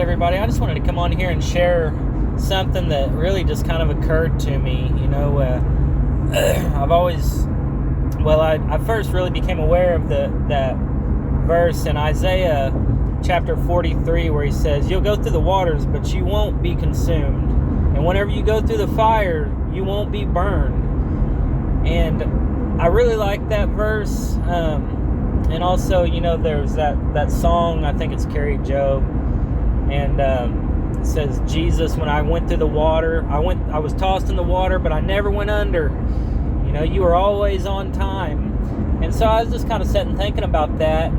everybody. I just wanted to come on here and share something that really just kind of occurred to me. I first really became aware of that verse in Isaiah chapter 43 where he says, "You'll go through the waters, but you won't be consumed. And whenever you go through the fire, you won't be burned." And I really like that verse. And also, there's that song, I think it's Carrie Job, and it says, "Jesus, when I went through the water, I was tossed in the water, but I never went under. You were always on time." And so I was just kind of sitting thinking about that,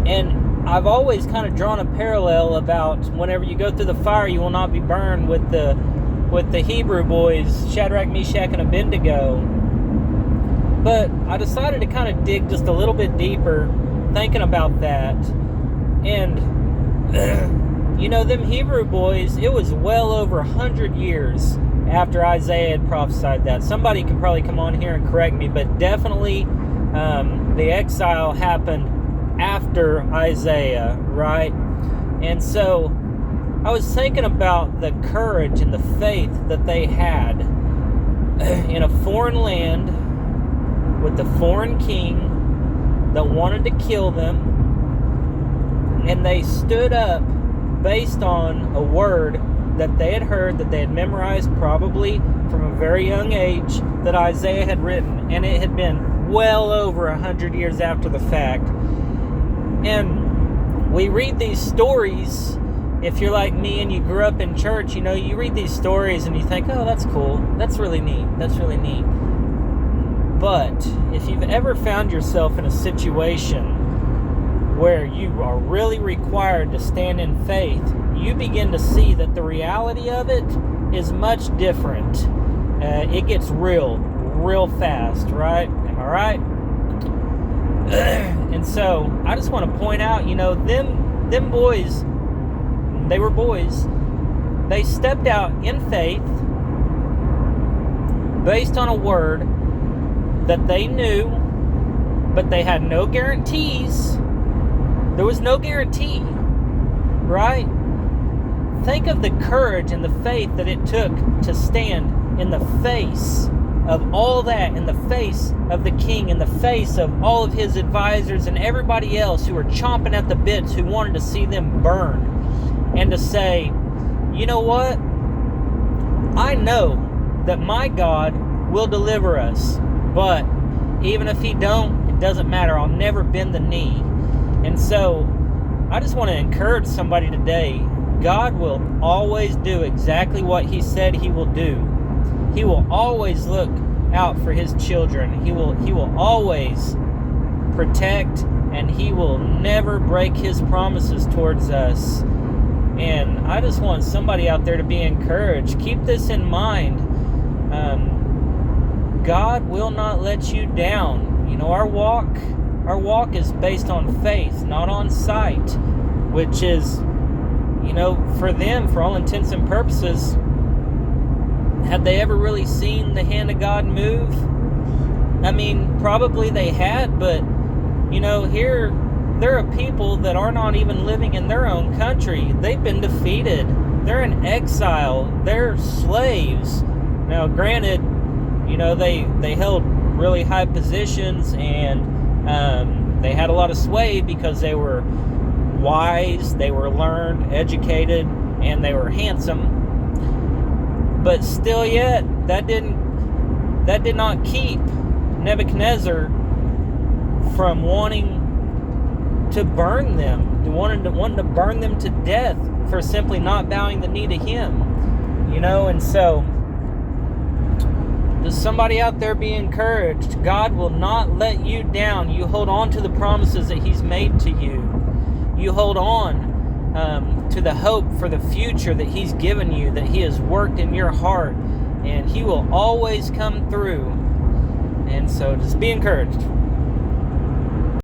and I've always kind of drawn a parallel about whenever you go through the fire, you will not be burned with the Hebrew boys, Shadrach, Meshach, and Abednego. But I decided to kind of dig just a little bit deeper, thinking about that. And, them Hebrew boys, it was well over 100 years after Isaiah had prophesied that. Somebody can probably come on here and correct me, but definitely the exile happened after Isaiah, right? And so I was thinking about the courage and the faith that they had in a foreign land with the foreign king that wanted to kill them, and they stood up based on a word that they had heard, that they had memorized probably from a very young age, that Isaiah had written, and it had been well over 100 years after the fact. And we read these stories. If you're like me and you grew up in church, you read these stories and you think, "Oh, that's cool. That's really neat. That's really neat." But if you've ever found yourself in a situation where you are really required to stand in faith, you begin to see that the reality of it is much different. It gets real fast, right? Am I right? And so I just want to point out, them boys, they were boys. They stepped out in faith based on a word that they knew, but they had no guarantees. There was no guarantee, right? Think of the courage and the faith that it took to stand in the face of all that, in the face of the king, in the face of all of his advisors and everybody else who were chomping at the bits, who wanted to see them burned, and to say, "You know what? I know that my God will deliver us, but even if he don't, it doesn't matter. I'll never bend the knee." And so I just want to encourage somebody today. God will always do exactly what he said he will do. He will always look out for his children. He will always protect, and he will never break his promises towards us. And I just want somebody out there to be encouraged. Keep this in mind. God will not let you down. Our walk is based on faith, not on sight, which is, for them, for all intents and purposes, had they ever really seen the hand of God move? I mean, probably they had, but, here, there are people that are not even living in their own country. They've been defeated. They're in exile. They're slaves. Now, granted, they held really high positions, and they had a lot of sway because they were wise, they were learned, educated, and they were handsome. But still yet, that did not keep Nebuchadnezzar from wanting to burn them, wanting to burn them to death for simply not bowing the knee to him. And so does somebody out there be encouraged? God will not let you down. You hold on to the promises that he's made to you. You hold on to the hope for the future that he's given you, that he has worked in your heart, and he will always come through. And so just be encouraged.